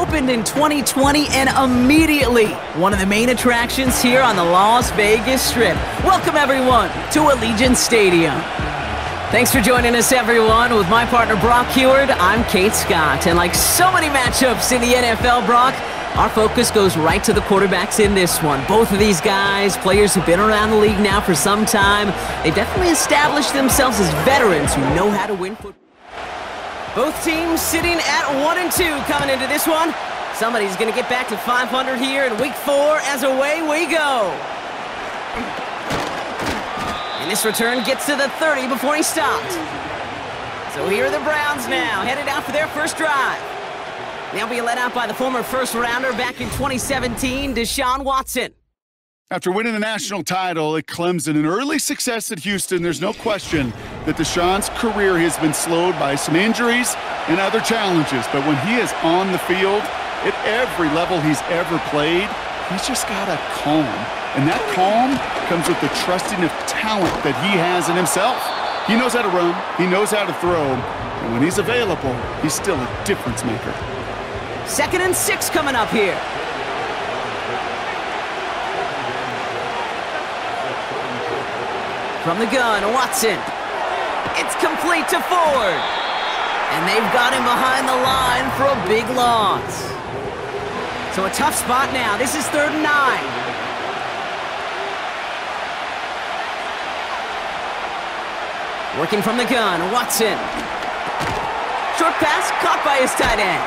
opened in 2020 and immediately one of the main attractions here on the Las Vegas Strip. Welcome everyone to Allegiant Stadium. Thanks for joining us everyone. With my partner Brock Heward, I'm Kate Scott. And like so many matchups in the NFL, Brock, our focus goes right to the quarterbacks in this one. Both of these guys, players who've been around the league now for some time, they've definitely established themselves as veterans who know how to win football. Both teams sitting at 1-2 coming into this one. Somebody's going to get back to 500 here in week 4 as away we go. And this return gets to the 30 before he stopped. So here are the Browns now, headed out for their first drive. They'll be led out by the former first-rounder back in 2017, Deshaun Watson. After winning the national title at Clemson and early success at Houston, there's no question that Deshaun's career has been slowed by some injuries and other challenges. But when he is on the field, at every level he's ever played, he's just got a calm. And that calm comes with the trusting of talent that he has in himself. He knows how to run, he knows how to throw, and when he's available, he's still a difference maker. 2nd and 6 coming up here. From the gun, Watson. It's complete to Ford. And they've got him behind the line for a big loss. So a tough spot now. This is 3rd and 9. Working from the gun, Watson. Short pass caught by his tight end.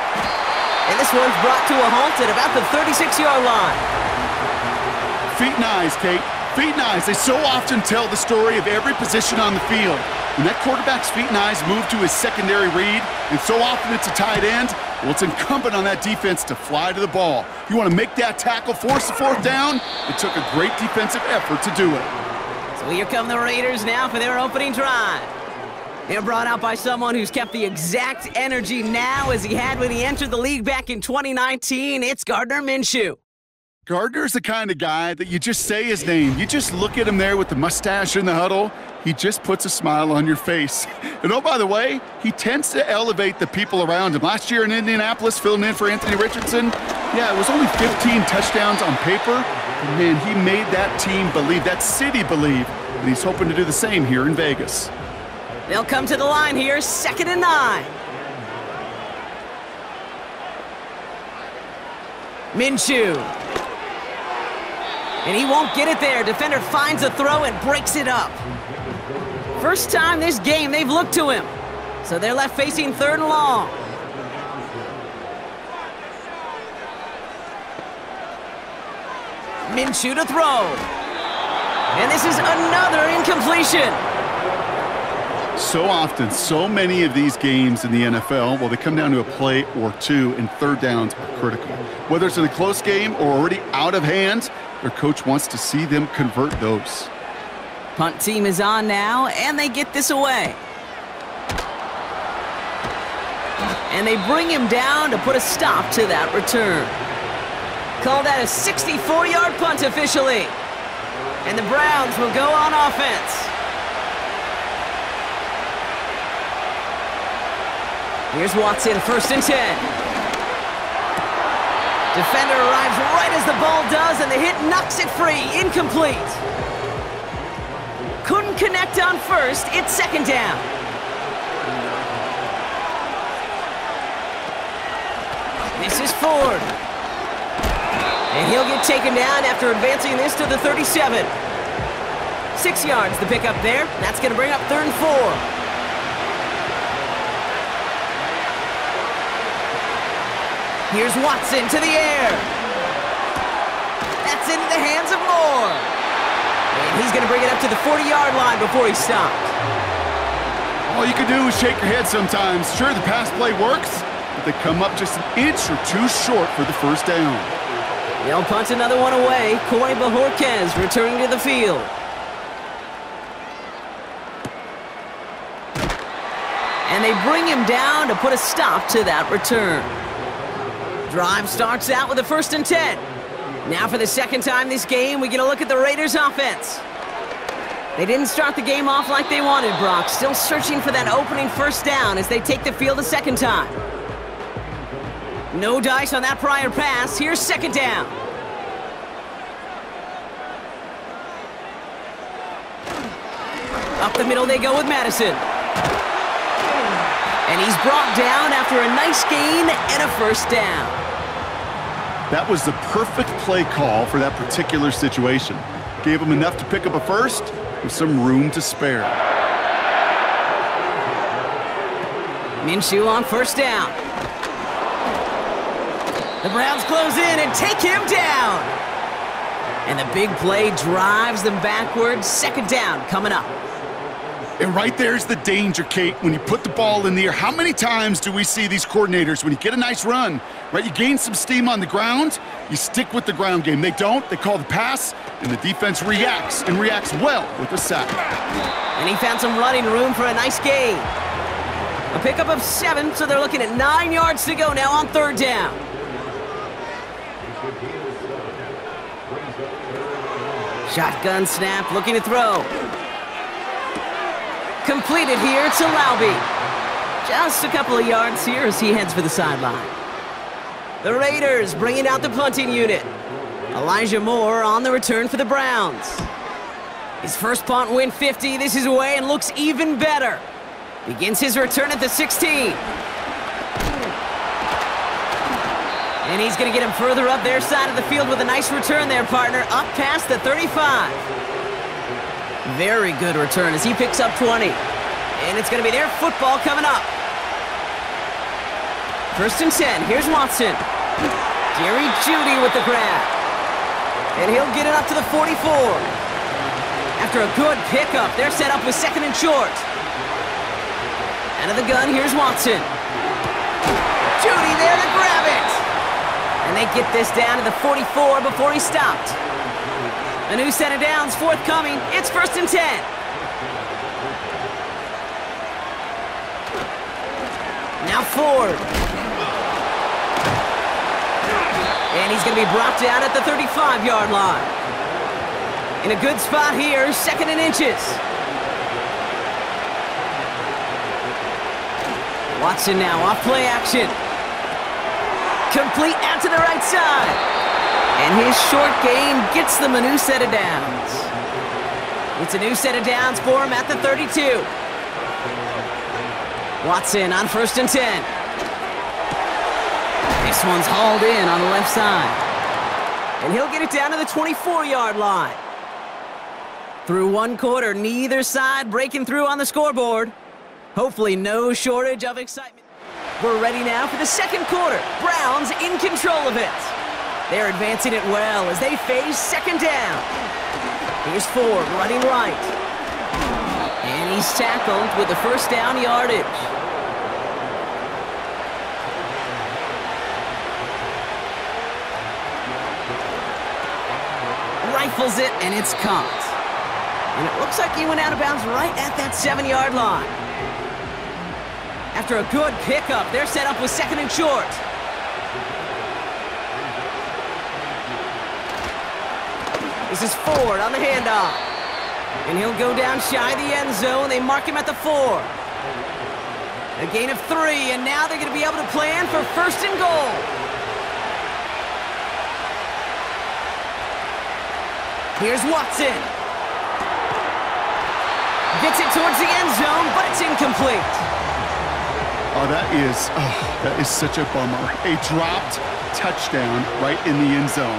And this one's brought to a halt at about the 36-yard line. Feet and eyes, Kate. Feet and eyes, they so often tell the story of every position on the field. When that quarterback's feet and eyes move to his secondary read, and so often it's a tight end, well, it's incumbent on that defense to fly to the ball. You want to make that tackle, force the 4th down. It took a great defensive effort to do it. So here come the Raiders now for their opening drive. They're brought out by someone who's kept the exact energy now as he had when he entered the league back in 2019. It's Gardner Minshew. Gardner's the kind of guy that you just say his name. You just look at him there with the mustache in the huddle. He just puts a smile on your face. And oh, by the way, he tends to elevate the people around him. Last year in Indianapolis, filling in for Anthony Richardson, yeah, it was only 15 touchdowns on paper. And man, he made that team believe, that city believe. And he's hoping to do the same here in Vegas. They'll come to the line here, 2nd and 9. Minshew. And he won't get it there. Defender finds a throw and breaks it up. First time this game they've looked to him. So they're left facing 3rd and long. Minshew to throw. And this is another incompletion. So often, so many of these games in the NFL, well, they come down to a play or two, and 3rd downs are critical. Whether it's in a close game or already out of hand, their coach wants to see them convert those. Punt team is on now, and they get this away. And they bring him down to put a stop to that return. Call that a 64-yard punt officially. And the Browns will go on offense. Here's Watson, 1st and 10. Defender arrives right as the ball does, and the hit knocks it free. Incomplete. Couldn't connect on 1st. It's 2nd down. This is Ford. And he'll get taken down after advancing this to the 37. 6 yards the pickup there. That's going to bring up 3rd and 4. Here's Watson to the air. That's into the hands of Moore. And he's going to bring it up to the 40-yard line before he stopped. All you can do is shake your head sometimes. Sure, the pass play works, but they come up just an inch or two short for the 1st down. They'll punt another one away. Corey Bajorquez returning to the field. And they bring him down to put a stop to that return. Drive starts out with a 1st and 10. Now for the 2nd time this game, we get a look at the Raiders' offense. They didn't start the game off like they wanted, Brock. Still searching for that opening 1st down as they take the field a 2nd time. No dice on that prior pass. Here's second down. Up the middle they go with Madison. And he's brought down after a nice gain and a first down. That was the perfect play call for that particular situation. Gave him enough to pick up a first with some room to spare. Minshew on first down. The Browns close in and take him down. And the big play drives them backwards. Second down coming up. And right there's the danger, Kate. When you put the ball in the air, how many times do we see these coordinators, when you get a nice run, right, you gain some steam on the ground, you stick with the ground game. They don't, they call the pass, and the defense reacts, and reacts well with a sack. And he found some running room for a nice gain. A pickup of 7, so they're looking at 9 yards to go now on third down. Shotgun snap, looking to throw. Completed here to Laube. Just a couple of yards here as he heads for the sideline. The Raiders bringing out the punting unit. Elijah Moore on the return for the Browns. His first punt win 50. This is away and looks even better. Begins his return at the 16. And he's going to get him further up their side of the field with a nice return there, partner. Up past the 35. Very good return as he picks up 20. And it's going to be their football coming up. First and 10. Here's Watson. Jerry Jeudy with the grab. And he'll get it up to the 44. After a good pickup, they're set up with second and short. Out of the gun, here's Watson. Jeudy there to grab it. And they get this down to the 44 before he stopped. A new set of downs forthcoming. It's first and 10. Now Ford. And he's going to be brought down at the 35-yard line. In a good spot here, second and inches. Watson now off play action. Complete out to the right side. And his short gain gets them a new set of downs. It's a new set of downs for him at the 32. Watson on first and 10. This one's hauled in on the left side. And he'll get it down to the 24-yard line. Through one quarter, neither side breaking through on the scoreboard. Hopefully no shortage of excitement. We're ready now for the second quarter. Browns in control of it. They're advancing it well as they face second down. Here's Ford running right. And he's tackled with the first down yardage. Rifles it, and it's caught. And it looks like he went out of bounds right at that 7-yard line. After a good pickup, they're set up with second and short. This is Ford on the handoff. And he'll go down shy of the end zone. They mark him at the 4. A gain of 3, and now they're going to be able to plan for first and goal. Here's Watson. Gets it towards the end zone, but it's incomplete. Oh, that is such a bummer. A dropped touchdown right in the end zone.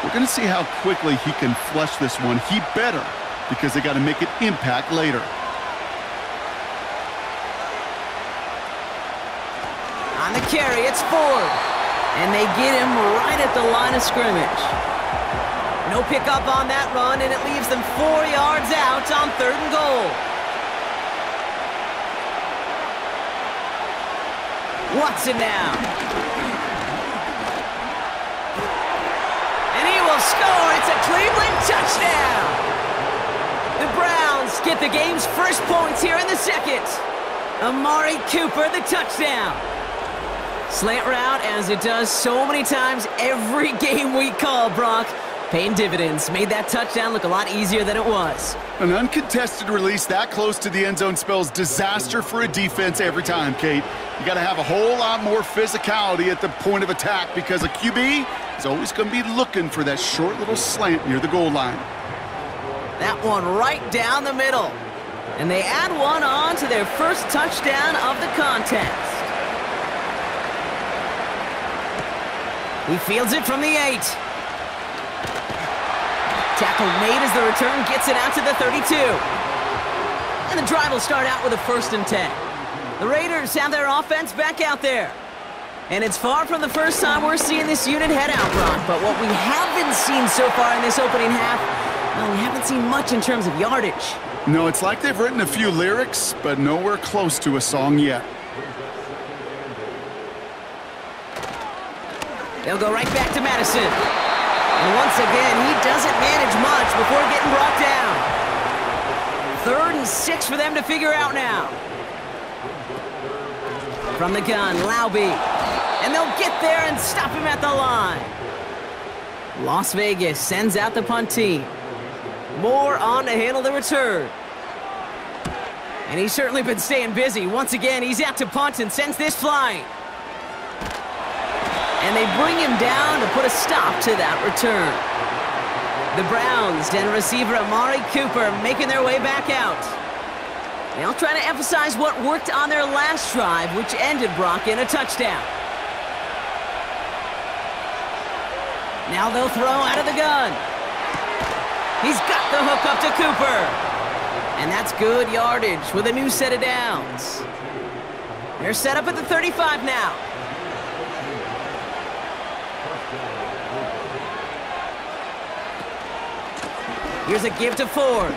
We're going to see how quickly he can flush this one. He better, because they got to make it impact later. On the carry, it's Ford. And they get him right at the line of scrimmage. No pickup on that run, and it leaves them 4 yards out on third and goal. Watson now. And he will score. It's a Cleveland touchdown. The Browns get the game's first points here in the second. Amari Cooper, the touchdown. Slant route, as it does so many times every game we call, Brock. Paying dividends. Made that touchdown look a lot easier than it was. An uncontested release that close to the end zone spells disaster for a defense every time, Kate. You got to have a whole lot more physicality at the point of attack because a QB is always going to be looking for that short little slant near the goal line. That one right down the middle. And they add one on to their first touchdown of the contest. He fields it from the 8. Tackle made as the return gets it out to the 32. And the drive will start out with a 1st and 10. The Raiders have their offense back out there. And it's far from the first time we're seeing this unit head out, Brock. But what we haven't seen so far in this opening half, well, we haven't seen much in terms of yardage. No, it's like they've written a few lyrics, but nowhere close to a song yet. They'll go right back to Madison. And once again, he doesn't manage much before getting brought down. 3rd and 6 for them to figure out now. From the gun, Laube. And they'll get there and stop him at the line. Las Vegas sends out the punt team. Moore on to handle the return. And he's certainly been staying busy. Once again, he's out to punt and sends this flying. And they bring him down to put a stop to that return. The Browns and receiver Amari Cooper making their way back out. They'll try to emphasize what worked on their last drive, which ended Brock in a touchdown. Now they'll throw out of the gun. He's got the hook up to Cooper. And that's good yardage with a new set of downs. They're set up at the 35 now. Here's a give to Ford.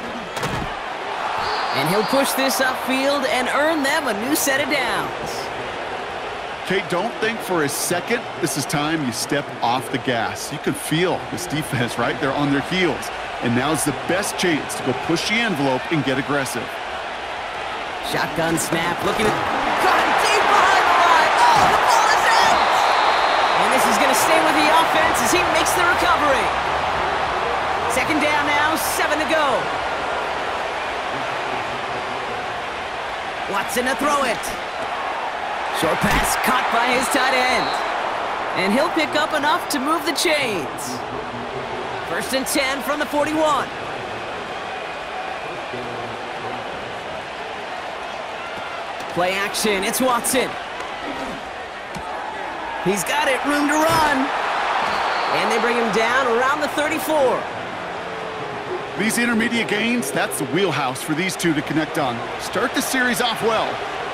And he'll push this upfield and earn them a new set of downs. Kate, don't think for a second this is time you step off the gas. You can feel this defense, right? They're on their heels. And now's the best chance to go push the envelope and get aggressive. Shotgun snap, looking at... Caught him deep behind the line. Oh, the ball is out! And this is going to stay with the offense as he makes the recovery. 2nd down now, 7 to go. Watson to throw it. Short pass caught by his tight end. And he'll pick up enough to move the chains. 1st and 10 from the 41. Play action, it's Watson. He's got it, room to run. And they bring him down around the 34. These intermediate gains, that's the wheelhouse for these two to connect on. Start the series off well.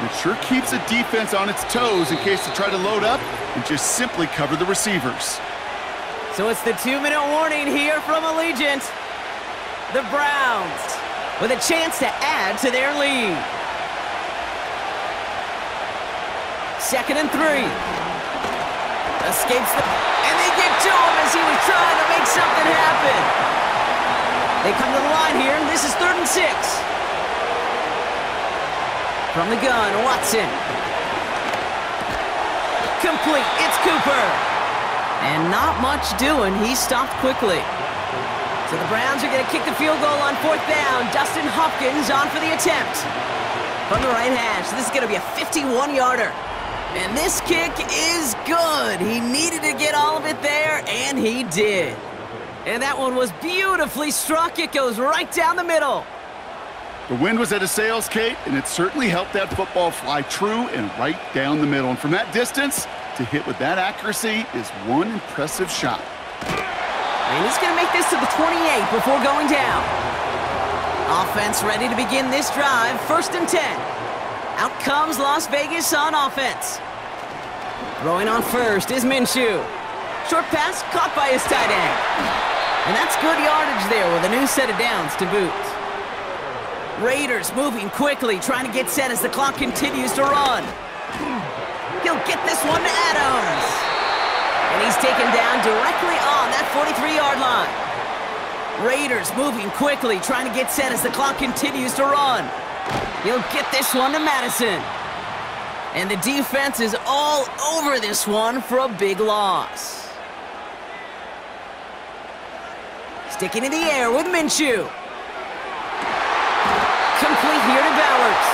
It sure keeps the defense on its toes in case they try to load up and just simply cover the receivers. So it's the 2-minute warning here from Allegiant. The Browns with a chance to add to their lead. 2nd and 3. Escapes the... And they get to him as he was trying to make something happen. They come to the line here, and this is 3rd and 6. From the gun, Watson. Complete, it's Cooper. And not much doing, he stopped quickly. So the Browns are going to kick the field goal on 4th down. Dustin Hopkins on for the attempt. From the right hash, this is going to be a 51-yarder. And this kick is good. He needed to get all of it there, and he did. And that one was beautifully struck. It goes right down the middle. The wind was at his sails, Kate, and it certainly helped that football fly true and right down the middle. And from that distance, to hit with that accuracy is one impressive shot. And he's going to make this to the 28 before going down. Offense ready to begin this drive. 1st and 10. Out comes Las Vegas on offense. Throwing on first is Minshew. Short pass caught by his tight end. And that's good yardage there with a new set of downs to boot. Raiders moving quickly, trying to get set as the clock continues to run. He'll get this one to Adams. And he's taken down directly on that 43-yard line. Raiders moving quickly, trying to get set as the clock continues to run. He'll get this one to Madison. And the defense is all over this one for a big loss. Sticking in the air with Minshew. Complete here to Bowers.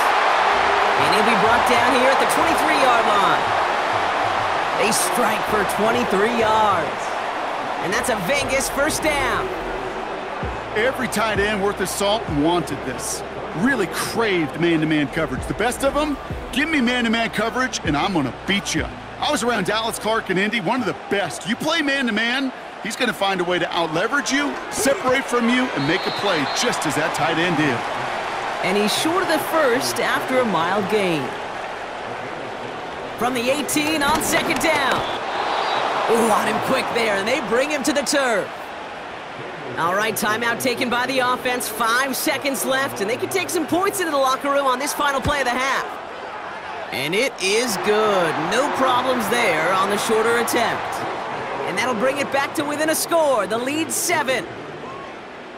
And he'll be brought down here at the 23-yard line. They strike for 23 yards. And that's a Vegas first down. Every tight end worth his salt wanted this. Really craved man-to-man coverage. The best of them, give me man-to-man coverage and I'm going to beat you. I was around Dallas Clark and Indy, one of the best. You play man-to-man, he's going to find a way to out-leverage you, separate from you, and make a play just as that tight end did. And he's short of the first after a mild gain. From the 18 on second down. Ooh, on him quick there, and they bring him to the turf. All right, timeout taken by the offense. 5 seconds left, and they can take some points into the locker room on this final play of the half. And it is good. No problems there on the shorter attempt. And that'll bring it back to within a score. The lead's 7.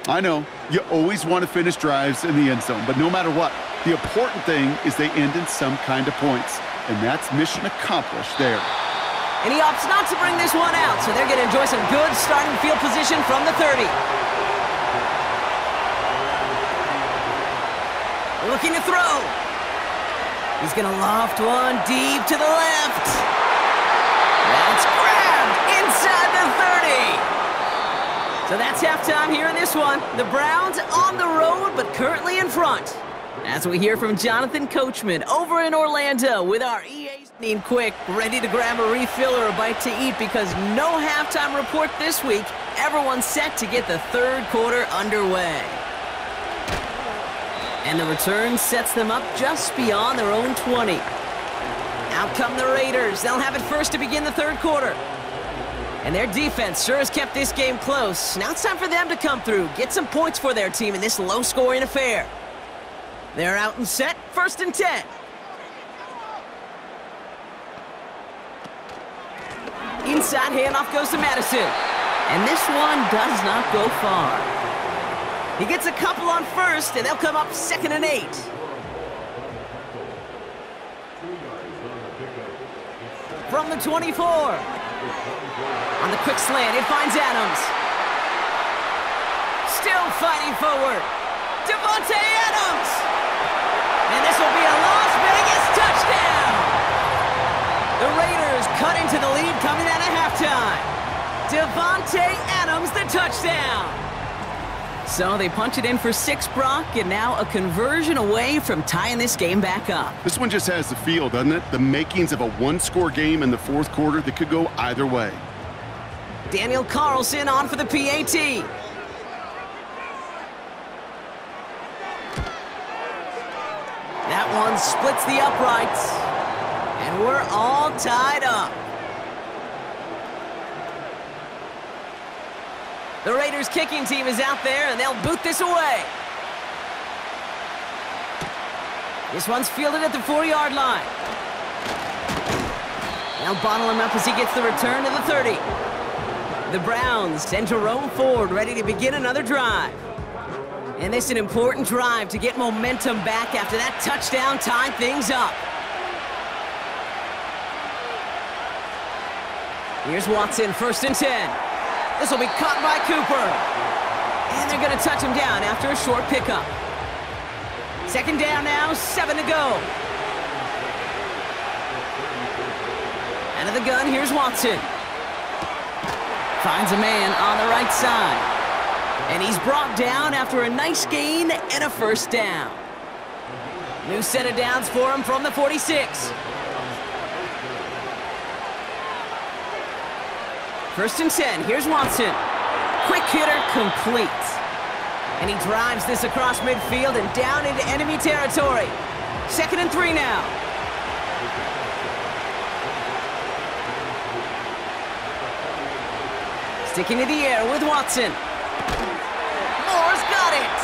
I know, you always want to finish drives in the end zone, but no matter what, the important thing is they end in some kind of points. And that's mission accomplished there. And he opts not to bring this one out, so they're going to enjoy some good starting field position from the 30. Looking to throw. He's going to loft one deep to the left. That's grabbed inside the 30. So that's halftime here in this one. The Browns on the road, but currently in front. As we hear from Jonathan Coachman over in Orlando with our EA Team quick, ready to grab a refill or a bite to eat because no halftime report this week. Everyone's set to get the third quarter underway. And the return sets them up just beyond their own 20. Out come the Raiders. They'll have it first to begin the third quarter. And their defense sure has kept this game close. Now it's time for them to come through, get some points for their team in this low-scoring affair. They're out and set, 1st and 10. Inside handoff goes to Madison. And this one does not go far. He gets a couple on first, and they'll come up 2nd and 8. From the 24. On the quick slant, it finds Adams. Still fighting forward. Devontae Adams. And this will be a Las Vegas touchdown. The Raiders cut into the lead coming out of halftime. Devontae Adams, the touchdown. So they punch it in for 6, Brock, and now a conversion away from tying this game back up. This one just has the feel, doesn't it? The makings of a one-score game in the 4th quarter that could go either way. Daniel Carlson on for the PAT. That one splits the uprights. And we're all tied up. The Raiders kicking team is out there, and they'll boot this away. This one's fielded at the 4-yard line. They'll bottle him up as he gets the return to the 30. The Browns send Jerome Ford ready to begin another drive. And this is an important drive to get momentum back after that touchdown tied things up. Here's Watson, 1st and 10. This will be caught by Cooper. And they're going to touch him down after a short pickup. 2nd down now, 7 to go. Out of the gun, here's Watson. Finds a man on the right side. And he's brought down after a nice gain and a 1st down. New set of downs for him from the 46. 1st and 10, here's Watson. Quick hitter, complete. And he drives this across midfield and down into enemy territory. 2nd and 3 now. Sticking to the air with Watson. Moore's got it.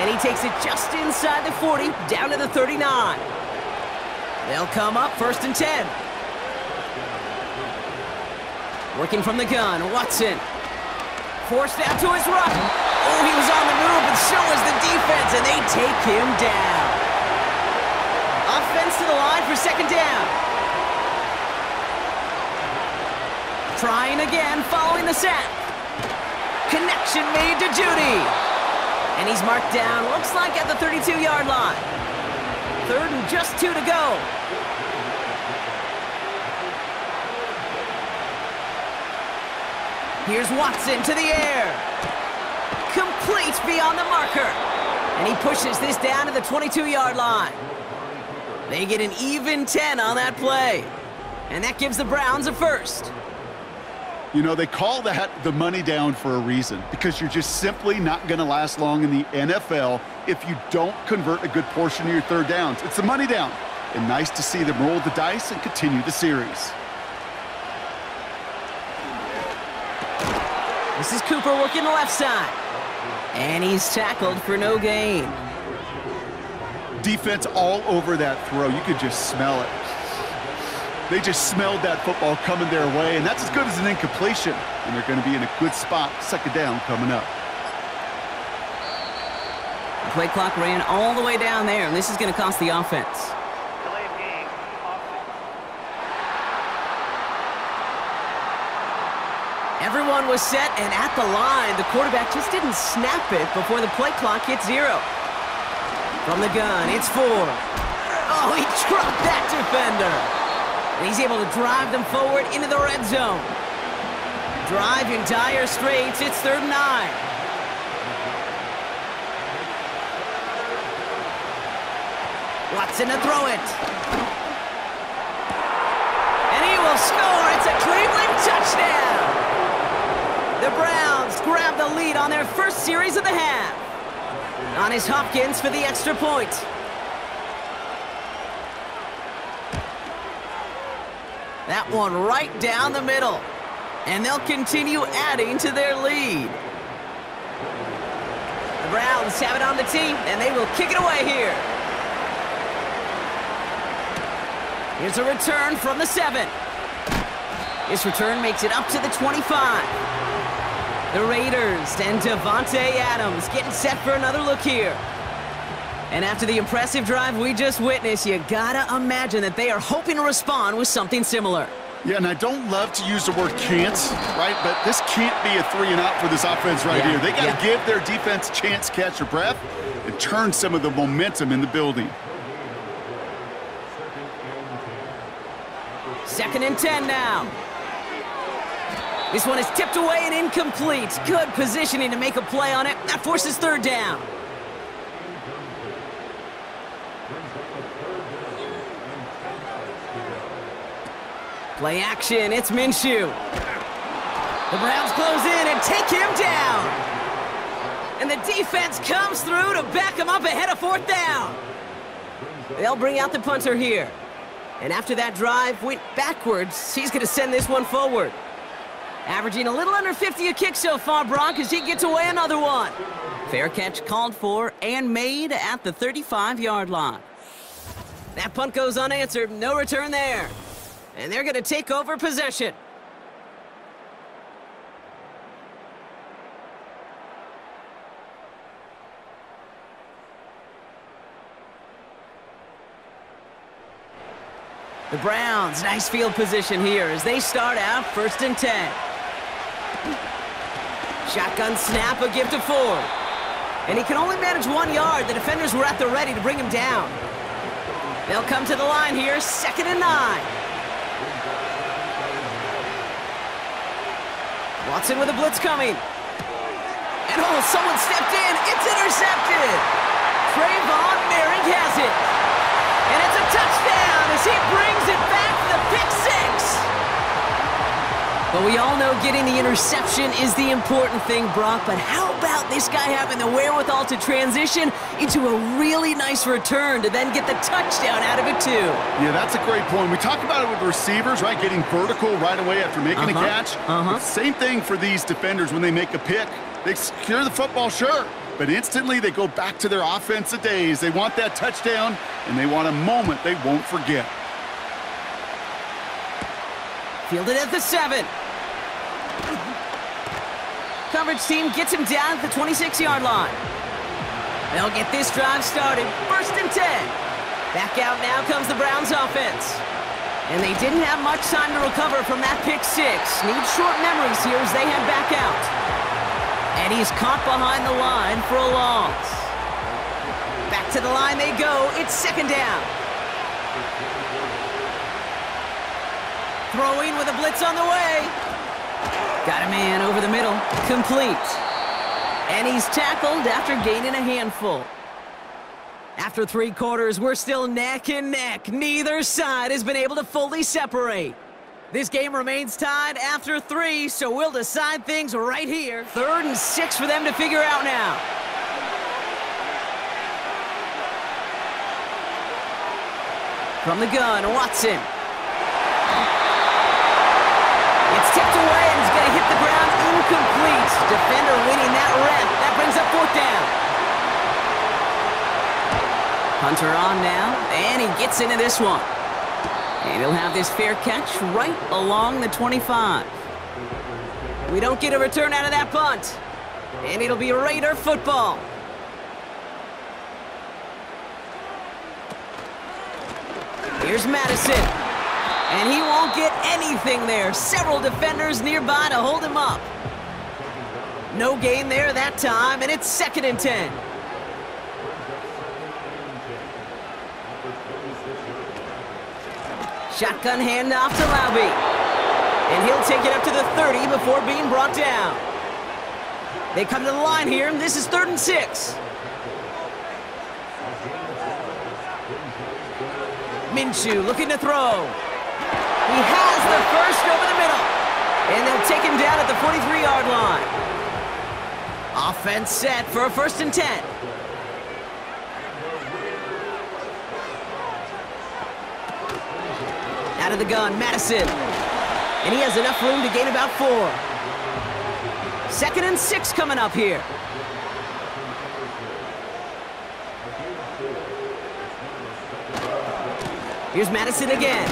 And he takes it just inside the 40, down to the 39. They'll come up 1st and 10. Working from the gun, Watson. Forced out to his right. Oh, he was on the move, but so was the defense, and they take him down. Offense to the line for 2nd down. Trying again, following the sack. connection made to Judy. And he's marked down, looks like at the 32-yard line. 3rd and just 2 to go. Here's Watson to the air. Complete beyond the marker. And he pushes this down to the 22-yard line. They get an even 10 on that play. And that gives the Browns a first. You know, they call that the money down for a reason, because you're just simply not going to last long in the NFL if you don't convert a good portion of your 3rd downs. It's the money down. And nice to see them roll the dice and continue the series. This is Cooper working the left side. And he's tackled for no gain. Defense all over that throw. You could just smell it. They just smelled that football coming their way, and that's as good as an incompletion. And they're going to be in a good spot. 2nd down coming up. The play clock ran all the way down there, and this is going to cost the offense. Everyone was set, and at the line, the quarterback just didn't snap it before the play clock hit 0. From the gun, it's 4. Oh, he dropped that defender. And he's able to drive them forward into the red zone. Drive in dire straits, it's 3rd and 9. Watson to throw it. And he will score, it's a Cleveland touchdown. The Browns grab the lead on their first series of the half. On is Hopkins for the extra point. That one right down the middle. And they'll continue adding to their lead. The Browns have it on the tee, and they will kick it away here. Here's a return from the 7. This return makes it up to the 25. The Raiders and Davante Adams getting set for another look here. And after the impressive drive we just witnessed, you gotta imagine that they are hoping to respond with something similar. Yeah, and I don't love to use the word can't, right? But this can't be a 3-and-out for this offense right here. They got to give their defense a chance to catch their breath and turn some of the momentum in the building. 2nd and 10 now. This one is tipped away and incomplete. Good positioning to make a play on it. That forces 3rd down. Play action, it's Minshew. The Browns close in and take him down. And the defense comes through to back him up ahead of 4th down. They'll bring out the punter here. And after that drive went backwards, he's going to send this one forward. Averaging a little under 50 a kick so far, Brock, as he gets away another one. Fair catch called for and made at the 35-yard line. That punt goes unanswered, no return there. And they're going to take over possession. The Browns, nice field position here as they start out 1st and 10. Shotgun snap, a give to Ford. And he can only manage 1 yard. The defenders were at the ready to bring him down. They'll come to the line here, 2nd and 9. Watson with a blitz coming. And oh, someone stepped in. It's intercepted. Trayvon Merrick has it. And it's a touchdown as he brings it back to the pick 6. But we all know getting the interception is the important thing, Brock. But how about this guy having the wherewithal to transition into a really nice return to then get the touchdown out of it, too? Yeah, that's a great point. We talk about it with receivers, right? Getting vertical right away after making a catch. Same thing for these defenders when they make a pick. They secure the football, sure. But instantly they go back to their offensive days. They want that touchdown, and they want a moment they won't forget. Fielded at the 7. Coverage team gets him down at the 26-yard line. They'll get this drive started. 1st and 10. Back out now comes the Browns offense. And they didn't have much time to recover from that pick 6. Need short memories here as they head back out. And he's caught behind the line for a loss. Back to the line they go. It's second down. Throwing with a blitz on the way. Got a man over the middle. Complete. And he's tackled after gaining a handful. After 3 quarters, we're still neck and neck. Neither side has been able to fully separate. This game remains tied after 3, so we'll decide things right here. 3rd and 6 for them to figure out now. From the gun, Watson. It's tipped away and he's going to hit the ground incomplete. Defender winning that rep. That brings up 4th down. Hunter on now, and he gets into this one. And he'll have this fair catch right along the 25. We don't get a return out of that punt. And it'll be Raider football. Here's Madison. And he won't get anything there. Several defenders nearby to hold him up. No gain there that time, and it's 2nd and 10. Shotgun handoff to Laube. And he'll take it up to the 30 before being brought down. They come to the line here, and this is 3rd and 6. Minshew looking to throw. He has the first over the middle. And they'll take him down at the 43-yard line. Offense set for a 1st and 10. Out of the gun, Madison. And he has enough room to gain about 4. 2nd and 6 coming up here. Here's Madison again.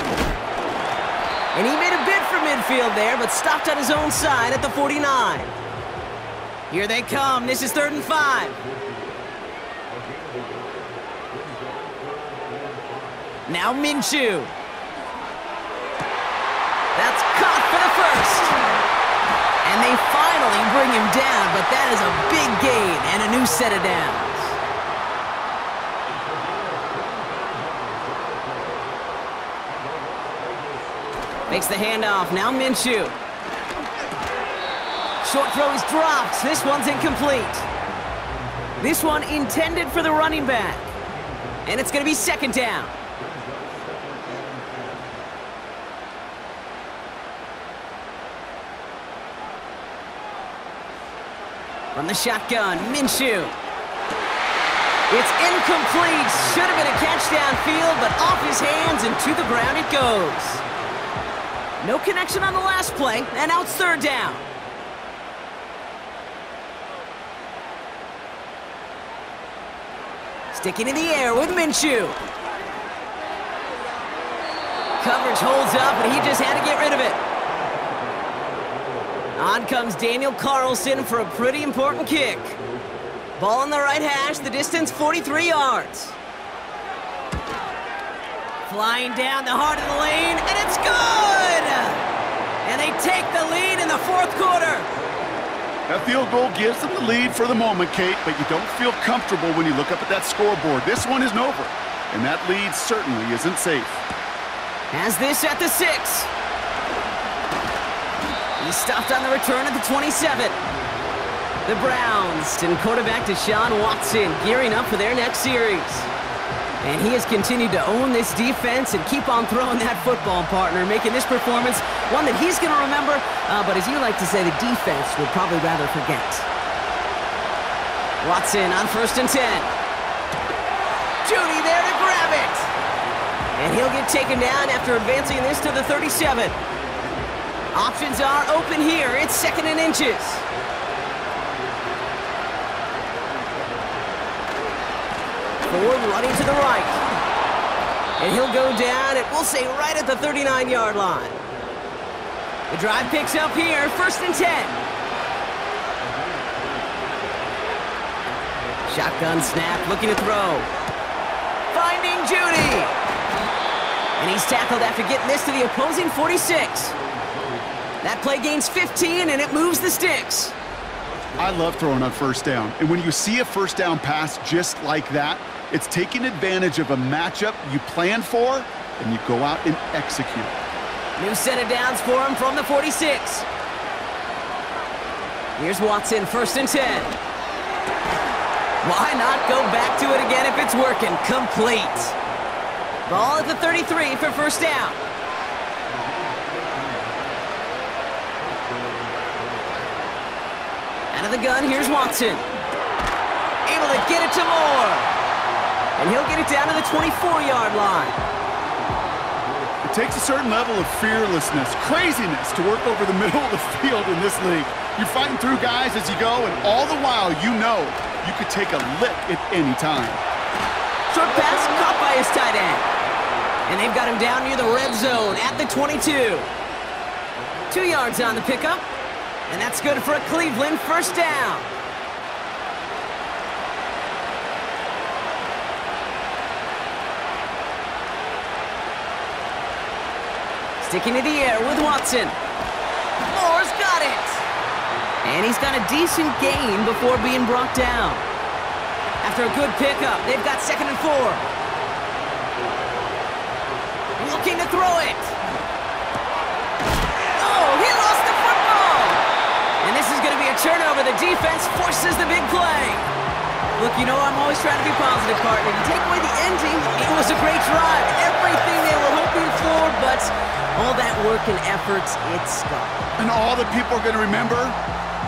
And he made a bid for midfield there, but stopped on his own side at the 49. Here they come. This is 3rd and 5. Now Minshew. That's caught for the 1st. And they finally bring him down, but that is a big gain and a new set of downs. Makes the handoff. Now Minshew. Short throw is dropped. This one's incomplete. This one intended for the running back. And it's going to be 2nd down. From the shotgun, Minshew. It's incomplete. Should have been a catch downfield, but off his hands and to the ground it goes. No connection on the last play, and now it's 3rd down. Sticking in the air with Minshew. Coverage holds up, and he just had to get rid of it. On comes Daniel Carlson for a pretty important kick. Ball on the right hash, the distance 43 yards. Flying down the heart of the lane, and it's good! And they take the lead in the 4th quarter. That field goal gives them the lead for the moment, Kate, but you don't feel comfortable when you look up at that scoreboard. This one isn't over, and that lead certainly isn't safe. Has this at the 6. He stopped on the return at the 27. The Browns and quarterback Deshaun Watson gearing up for their next series. And he has continued to own this defense and keep on throwing that football, partner, making this performance one that he's going to remember, but as you like to say, the defense would probably rather forget. Watson on 1st and 10. Judy there to grab it. And he'll get taken down after advancing this to the 37. Options are open here. It's 2nd and inches. Ford running to the right. And he'll go down, and we'll say right at the 39-yard line. The drive picks up here, 1st and 10. Shotgun snap, looking to throw. Finding Judy. And he's tackled after getting this to the opposing 46. That play gains 15, and it moves the sticks. I love throwing on first down. And when you see a first down pass just like that, it's taking advantage of a matchup you planned for, and you go out and execute. New set of downs for him from the 46. Here's Watson, 1st and 10. Why not go back to it again if it's working? Complete. Ball at the 33 for first down. Out of the gun, here's Watson. Able to get it to Moore. And he'll get it down to the 24-yard line. It takes a certain level of fearlessness, craziness to work over the middle of the field in this league. You're fighting through guys as you go, and all the while you know you could take a lick at any time. Short pass caught by his tight end. And they've got him down near the red zone at the 22. 2 yards on the pickup. And that's good for a Cleveland first down. Sticking to the air with Watson. Moore's got it. And he's got a decent gain before being brought down. After a good pickup, they've got 2nd and 4. Looking to throw it. Oh, he lost the football. And this is going to be a turnover. The defense forces the big play. Look, you know I'm always trying to be positive, partner. You take away the ending, it was a great drive. Everything they were hoping for, but all that work and effort, it's gone. And all that people are going to remember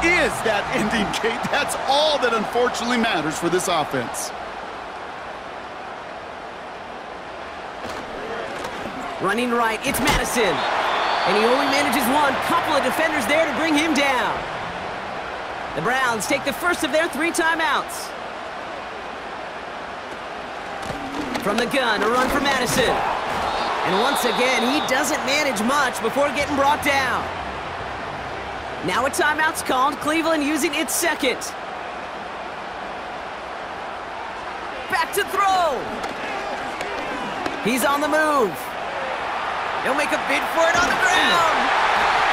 is that ending, Kate. That's all that unfortunately matters for this offense. Running right, it's Madison. And he only manages one. Couple of defenders there to bring him down. The Browns take the first of their 3 timeouts. From the gun, a run for Madison. And once again, he doesn't manage much before getting brought down. Now a timeout's called, Cleveland using its 2nd. Back to throw. He's on the move. He'll make a bid for it on the ground.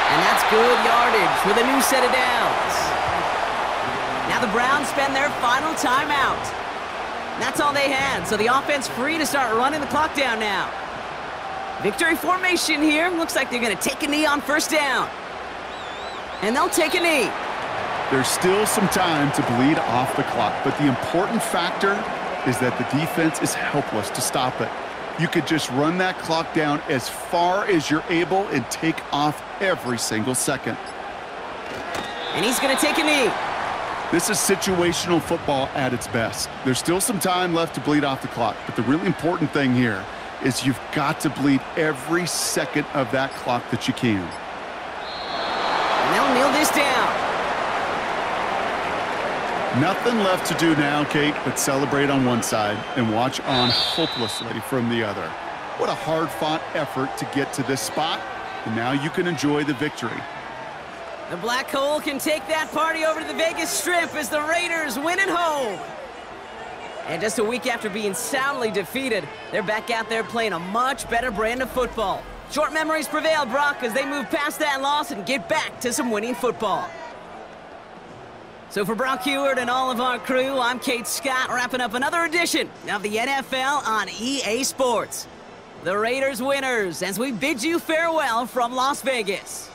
And that's good yardage with a new set of downs. Now the Browns spend their final timeout. That's all they had, so the offense free to start running the clock down now. Victory formation here. Looks like they're going to take a knee on first down. And they'll take a knee. There's still some time to bleed off the clock, but the important factor is that the defense is helpless to stop it. You could just run that clock down as far as you're able and take off every single second. And he's going to take a knee. This is situational football at its best. There's still some time left to bleed off the clock, but the really important thing here is you've got to bleed every second of that clock that you can. And they'll kneel this down. Nothing left to do now, Kate, but celebrate on one side and watch on hopelessly from the other. What a hard-fought effort to get to this spot, and now you can enjoy the victory. The Black Hole can take that party over to the Vegas Strip as the Raiders win at home. And just a week after being soundly defeated, they're back out there playing a much better brand of football. Short memories prevail, Brock, as they move past that loss and get back to some winning football. So for Brock Heward and all of our crew, I'm Kate Scott, wrapping up another edition of the NFL on EA Sports. The Raiders winners as we bid you farewell from Las Vegas.